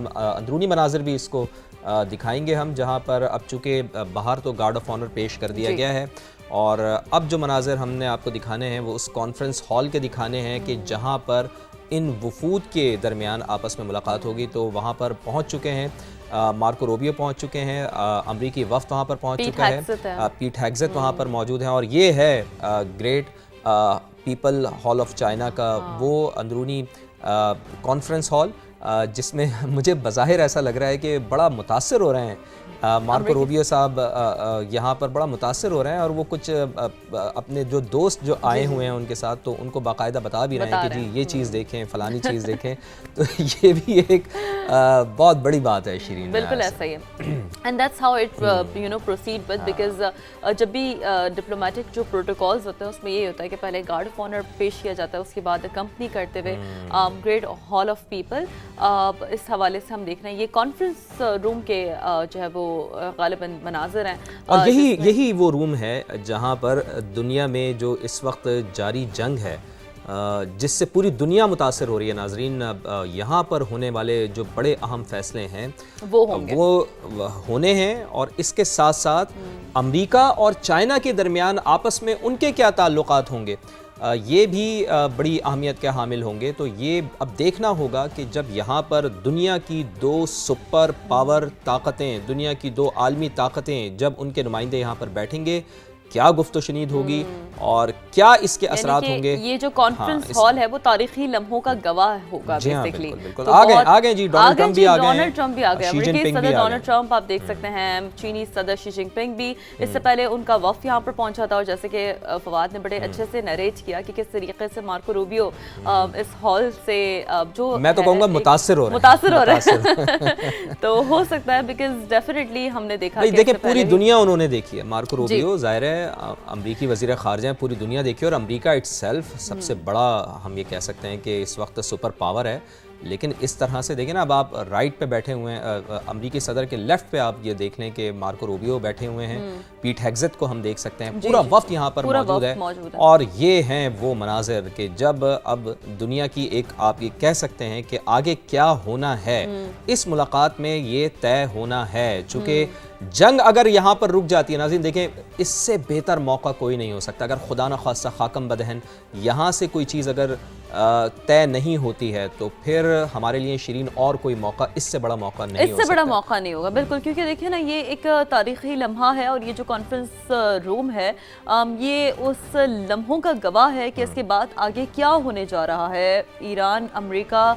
ہم اندرونی مناظر بھی اس کو دکھائیں گے ہم، جہاں پر اب چونکہ باہر تو گارڈ آف آنر پیش کر دیا گیا ہے، اور اب جو مناظر ہم نے آپ کو دکھانے ہیں وہ اس کانفرنس ہال کے دکھانے ہیں کہ جہاں پر ان وفود کے درمیان آپس میں ملاقات ہوگی. تو وہاں پر پہنچ چکے ہیں، مارکو روبیو پہنچ چکے ہیں، امریکی وفد وہاں پر پہنچ چکا ہے، پیٹ ہیگزت وہاں پر موجود ہیں، اور یہ ہے great people hall of China کا وہ اندرونی کانفرنس ہال جس میں مجھے بظاہر ایسا لگ رہا ہے کہ بڑا متاثر ہو رہے ہیں مارکو روبیو صاحب، یہاں پر بڑا متاثر ہو رہے ہیں، اور وہ کچھ اپنے جو دوست جو آئے ہوئے ہیں ان کے ساتھ تو ان کو باقاعدہ بتا بھی رہے ہیں کہ جی یہ چیز دیکھیں، فلانی چیز دیکھیں. تو یہ بھی ایک بہت بڑی بات ہے شیرین. بالکل ایسا ہی ہے، and that's how it proceed with, because جب بھی ڈپلومیٹک جو پروٹوکالز ہوتے ہیں اس میں یہ ہوتا ہے کہ پہلے گارڈ آف آنر پیش کیا جاتا ہے، اس کے بعد اکمپنی کرتے ہوئے گریٹ ہال آف پیپل. اس حوالے سے ہم دیکھ رہے ہیں یہ کانفرنس روم کے جو ہے وہ غالباً مناظر ہیں، اور یہی وہ روم ہے جہاں پر دنیا میں جو اس وقت جاری جنگ ہے جس سے پوری دنیا متاثر ہو رہی ہے. ناظرین، یہاں پر ہونے والے جو بڑے اہم فیصلے ہیں وہ ہونے ہیں، اور اس کے ساتھ ساتھ امریکہ اور چائنا کے درمیان آپس میں ان کے کیا تعلقات ہوں گے یہ بھی بڑی اہمیت کے حامل ہوں گے. تو یہ اب دیکھنا ہوگا کہ جب یہاں پر دنیا کی دو سپر پاور طاقتیں، دنیا کی دو عالمی طاقتیں جب ان کے نمائندے یہاں پر بیٹھیں گے، کیا گفت و شنید ہوگی اور کیا اس کے اثرات ہوں گے. یہ جو کانفرنس ہال ہے وہ تاریخی لمحوں کا گواہ ہوگا بیسیکلی. بالکل آگئے جی، ڈونلڈ ٹرمپ بھی آگئے، امریکی صدر ڈونلڈ ٹرمپ آپ دیکھ سکتے ہیں، چینی صدر شی جن پنگ بھی اس سے پہلے ان کا وفد یہاں پر پہنچا تھا، اور جیسے کہ فواد نے بڑے اچھے سے نیریٹ کیا کہ کس طریقے سے مارکو روبیو اس ہال سے جو میں تو کہوں گا متاثر ہو رہا ہے. تو ہو سکتا ہے بیکاز ڈیفینیٹلی ہم نے دیکھا کہ دیکھیں پوری دنیا انہوں نے دیکھی ہے. مارکو روبیو ظاہر ہے امریکی وزیر خارجہ ہیں، پوری دنیا دیکھی، اور امریکہ اٹ سیلف سب سے بڑا ہم یہ کہہ سکتے ہیں کہ اس وقت سپر پاور ہے. لیکن اس طرح سے دیکھیں نا، اب آپ رائٹ پہ بیٹھے ہوئے ہیں، امریکی صدر کے لیفٹ پہ آپ یہ دیکھ لیں کہ مارکو روبیو بیٹھے ہوئے ہیں، پیٹ ہیگزت کو ہم دیکھ سکتے ہیں، پورا وفد یہاں پر موجود ہے. اور یہ ہیں وہ مناظر کہ جب اب دنیا کی ایک آپ یہ کہہ سکتے ہیں کہ آگے کیا ہونا ہے اس ملاقات میں یہ طے ہونا ہے. چونکہ جنگ اگر یہاں پر رک جاتی ہے، ناظرین دیکھیں اس سے بہتر موقع کوئی نہیں ہو سکتا. اگر خدا نخواستہ خاکم بدہن یہاں سے کوئی چیز اگر طے نہیں ہوتی ہے تو پھر ہمارے لیے شیرین اور کوئی موقع اس سے بڑا موقع نہیں ہو سکتا. اس سے بڑا موقع نہیں ہوگا بالکل، کیونکہ دیکھیں نا یہ ایک تاریخی لمحہ ہے، اور یہ جو کانفرنس روم ہے یہ اس لمحوں کا گواہ ہے کہ اس کے بعد آگے کیا ہونے جا رہا ہے. ایران امریکہ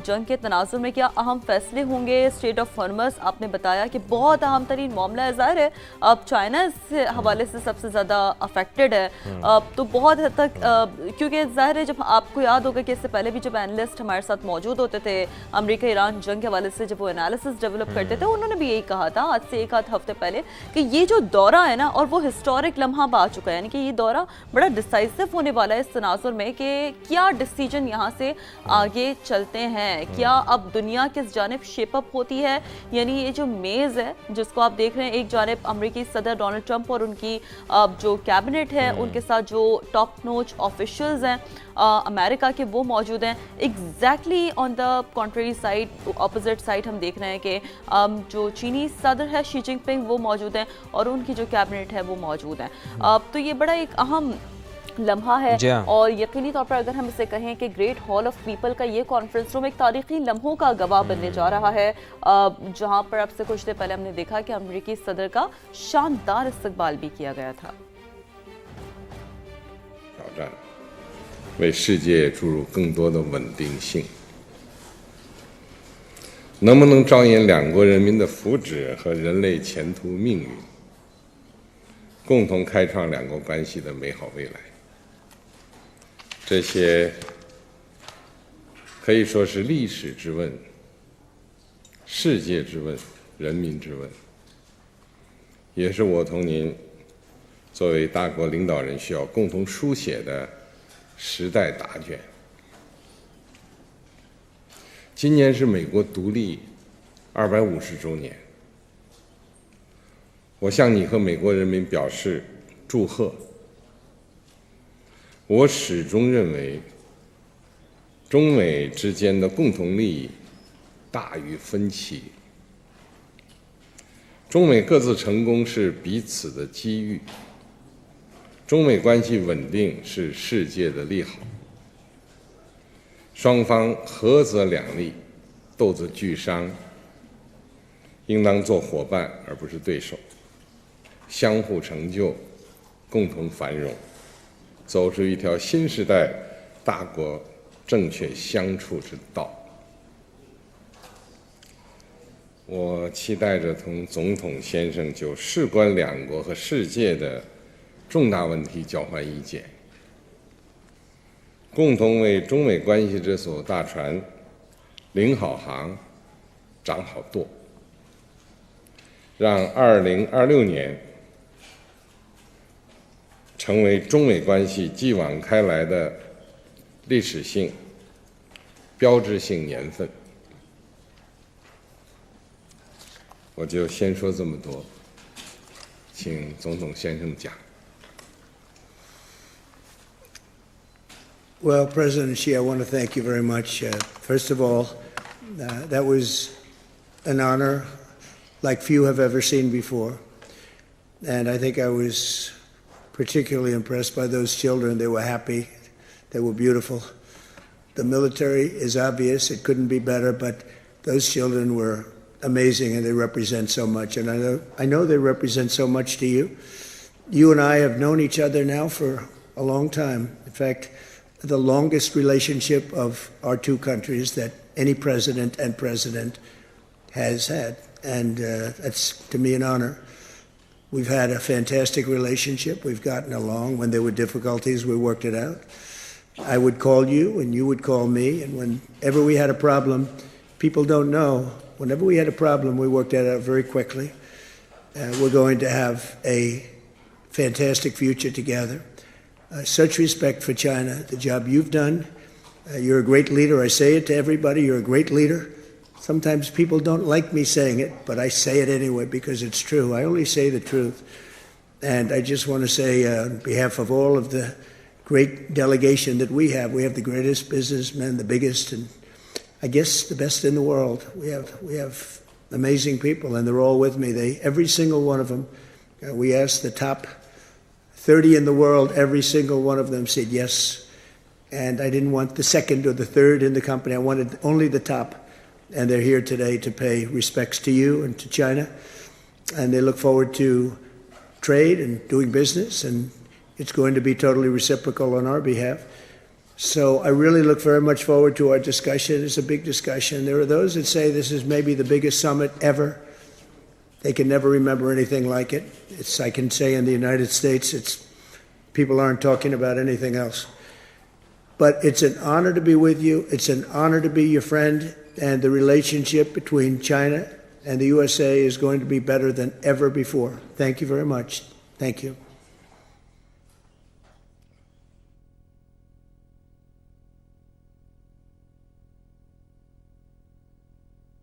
جنگ کے تناظر میں کیا اہم فیصلے ہوں گے. اسٹریٹ آف ہارمز آپ نے بتایا کہ بہت اہم ترین معاملہ ہے. ظاہر ہے اب چائنا اس حوالے سے سب سے زیادہ افیکٹڈ ہے، تو بہت حد تک کیونکہ ظاہر ہے جب آپ کو یاد ہوگا کہ اس سے پہلے بھی جب اینالسٹ ہمارے ساتھ موجود ہوتے تھے امریکہ ایران جنگ کے حوالے سے، جب وہ انالیسس ڈیولپ کرتے تھے، انہوں نے بھی یہی کہا تھا آج سے ایک آدھ ہفتے پہلے کہ یہ جو دورہ ہے نا، اور وہ ہسٹورک لمحہ آ چکا ہے، یعنی کہ یہ دورہ بڑا ڈیسائسو ہونے والا ہے اس تناظر میں کہ کیا ڈیسیجن یہاں سے آگے چلتے ہیں، کیا اب دنیا کس جانب شیپ اپ ہوتی ہے. یعنی یہ جو میز ہے جس کو آپ دیکھ رہے ہیں، ایک جانب امریکی صدر ڈونلڈ ٹرمپ اور ان کی جو کیبنٹ ہے، ان کے ساتھ جو ٹاپ نوچ آفیشلز ہیں امریکہ کے وہ موجود ہیں. ایگزیکٹلی آن دا کنٹریری سائڈ، اپوزٹ سائڈ ہم دیکھ رہے ہیں کہ جو چینی صدر ہے شی جن پنگ وہ موجود ہیں، اور ان کی جو کیبنٹ ہے وہ موجود ہیں. تو یہ بڑا ایک اہم لمحہ ہے، اور یقینی طور پر اگر ہم اسے کہیں کہ گریٹ ہال آف پیپل کا یہ کانفرنس روم ایک تاریخی لمحوں کا گواہ بننے جا رہا ہے، جہاں پر اب سے کچھ دیر پہلے ہم نے دیکھا کہ امریکی صدر کا شاندار استقبال بھی کیا گیا تھا. 为世界注入更多的稳定性，能不能着眼两国人民的福祉和人类前途命运，共同开创两国关系的美好未来？这些可以说是历史之问、世界之问、人民之问，也是我同您作为大国领导人需要共同书写的时代答卷。今年是美国独立250周年，我向你和美国人民表示祝贺。我始终认为，中美之间的共同利益大于分歧。中美各自成功是彼此的机遇，中美关系稳定是世界的利好。双方合则两利，斗则俱伤，应当做伙伴而不是对手，相互成就，共同繁荣，走出一条新时代大国正确相处之道。我期待着同总统先生就事关两国和世界的重大问题交换意见，共同为中美关系这艘大船领好航、掌好舵，让2026年成为中美关系继往开来的历史性、标志性年份。我就先说这么多，请总统先生讲。Well, President Xi, I want to thank you very much. First of all, that was an honor like few have ever seen before. And I think I was particularly impressed by those children. They were happy. They were beautiful. The military is obvious. It couldn't be better, but those children were amazing, and they represent so much. And I know they represent so much to you. You and I have known each other now for a long time. In fact, the longest relationship of our two countries that any president and president has had. And that's, to me, an honor. We've had a fantastic relationship. We've gotten along. When there were difficulties, we worked it out. I would call you, and you would call me. And whenever we had a problem, people don't know, whenever we had a problem, we worked that out very quickly. We're going to have a fantastic future together. Such respect for China, the job you've done. You're a great leader. I say it to everybody. You're a great leader. Sometimes people don't like me saying it, but I say it anyway because it's true. I only say the truth. And I just want to say on behalf of all of the great delegation that we have the greatest businessmen, the biggest, and I guess the best in the world. We have amazing people, and they're all with me. Every single one of them, we asked the top 30 in the world, every single one of them said yes. And I didn't want the second or the third in the company. I wanted only the top. And they're here today to pay respects to you and to China. And they look forward to trade and doing business, and it's going to be totally reciprocal on our behalf. So I really look very much forward to our discussion. It's a big discussion. There are those that say this is maybe the biggest summit ever. They can never remember anything like it. I can say in the United States, people aren't talking about anything else. But it's an honor to be with you. It's an honor to be your friend. And the relationship between China and the USA is going to be better than ever before. Thank you very much. Thank you.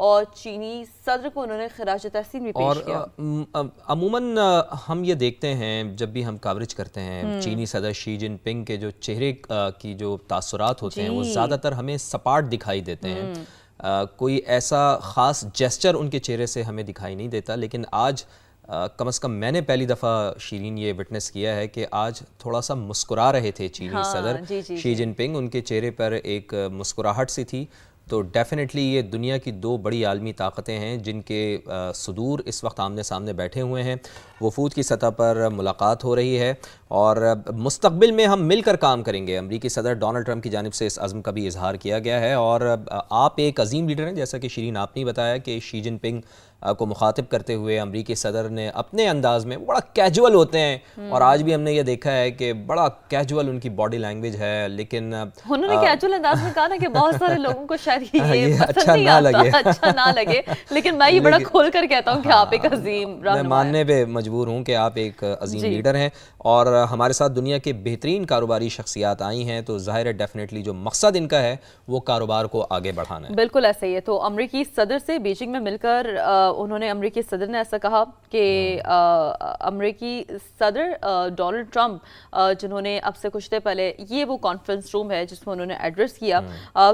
اور چینی صدر کو انہوں نے خراج تحسین بھی پیش کیا. اور عموماً ہم یہ دیکھتے ہیں جب بھی ہم کوریج کرتے ہیں چینی صدر شی جن پنگ کے جو چہرے کی جو تاثرات ہوتے ہیں وہ زیادہ تر ہمیں سپاٹ دکھائی دیتے ہیں. کوئی ایسا خاص جیسچر ان کے چہرے سے ہمیں دکھائی نہیں دیتا. لیکن آج کم از کم میں نے پہلی دفعہ شیرین یہ وٹنس کیا ہے کہ آج تھوڑا سا مسکرا رہے تھے چینی صدر شی جن پنگ. ان کے چہرے پر ایک مسکراہٹ سی تھی. تو ڈیفینیٹلی یہ دنیا کی دو بڑی عالمی طاقتیں ہیں جن کے صدور اس وقت آمنے سامنے بیٹھے ہوئے ہیں. وفود کی سطح پر ملاقات ہو رہی ہے اور مستقبل میں ہم مل کر کام کریں گے. امریکی صدر ڈونلڈ ٹرمپ کی جانب سے اس عزم کا بھی اظہار کیا گیا ہے. اور آپ ایک عظیم لیڈر ہیں, جیسا کہ شیرین آپ نے بتایا کہ شی جن پنگ کو مخاطب کرتے ہوئے امریکی صدر نے اپنے انداز میں بڑا کیجول ہوتے ہیں, اور آج بھی ہم نے یہ دیکھا ہے کہ بڑا کیجول ان کی باڈی لینگویج ہے. لیکن انہوں نے کیجول انداز میں کہا نا کہ بہت سارے لوگوں کو شاید یہ اچھا نہ لگے, لیکن میں یہ بڑا کھول کر کہتا ہوں کہ آپ ایک عظیم رہنما ہیں. میں ماننے پہ مجبور ہوں کہ آپ ایک عظیم لیڈر ہیں اور ہمارے ساتھ دنیا کے بہترین کاروباری شخصیات آئی ہیں, تو ظاہر ہے ڈیفینیٹلی جو مقصد ان کا ہے وہ کاروبار کو آگے بڑھانا ہے. بالکل ایسا ہی ہے. تو امریکی صدر سے بیجنگ میں مل کر انہوں نے, امریکی صدر نے ایسا کہا کہ امریکی صدر ڈونلڈ ٹرمپ جنہوں نے اب سے کچھ دیر پہلے, یہ وہ کانفرنس روم ہے جس میں انہوں نے ایڈریس کیا,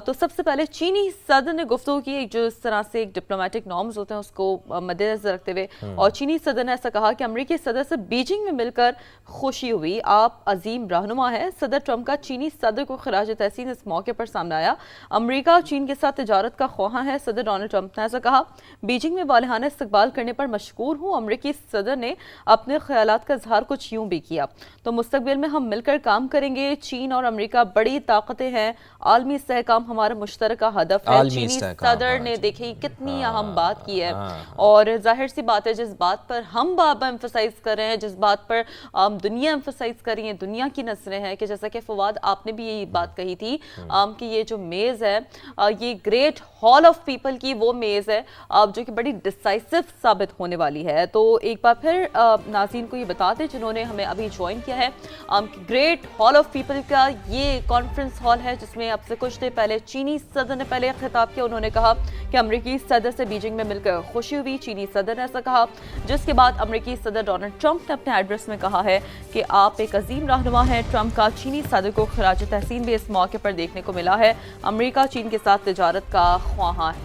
تو سب سے پہلے چینی صدر نے گفتگو کی جو اس طرح سے ایک ڈپلومیٹک نارمز ہوتے ہیں اس کو مد نظر رکھتے ہوئے, اور چینی صدر نے ایسا کہا کہ امریکی صدر سے بیجنگ میں مل کر خوشی ہوئی, آپ عظیم رہنما ہیں. صدر ٹرمپ کا چینی صدر کو خراج تحسین اس موقع پر سامنے آیا. امریکہ چین کے ساتھ تجارت کا خواہاں ہے. صدر ڈونلڈ ٹرمپ نے ایسا کہا, بیجنگ میں والہانہ استقبال کرنے پر مشکور ہوں. امریکی صدر نے اپنے خیالات کا اظہار کچھ یوں بھی کیا, تو مستقبل میں ہم مل کر کام کریں گے. چین اور امریکہ بڑی طاقتیں ہیں, عالمی استحکام ہمارا مشترکہ ہدف ہے. چینی صدر نے دیکھیں کتنی اہم بات کی ہے, اور ظاہر سی بات ہے جس بات پر ہم بار بار ایمفسائز کر رہے ہیں, جس بات پر دنیا ایمفسائز کر رہی ہے, دنیا کی نظریں ہیں, کہ جیسا کہ فواد آپ نے بھی یہی بات کہی تھی کہ یہ جو میز ہے یہ گریٹ ہال آف پیپل کی وہ میز ہے جو کہ بڑی ڈیسائسو ثابت ہونے والی ہے. تو ایک بار پھر ناظرین کو یہ بتا دیں جنہوں نے ہمیں ابھی جوائن کیا ہے, گریٹ ہال آف پیپل کا یہ کانفرنس ہال ہے جس میں اب سے کچھ دیر پہلے چینی صدر نے پہلے خطاب کیا. انہوں نے کہا کہ امریکی صدر سے بیجنگ میں مل کر خوشی ہوئی. چینی صدر نے ایسا کہا, جس کے بعد امریکی صدر ڈونلڈ ٹرمپ نے اپنے ایڈریس میں کہا ہے کہ آپ ایک عظیم رہنما ہیں. ٹرمپ کا چینی صدر کو خراج تحسین بھی اس موقع پر دیکھنے کو ملا ہے. امریکہ چین کے ساتھ تجارت کا خواہاں ہے.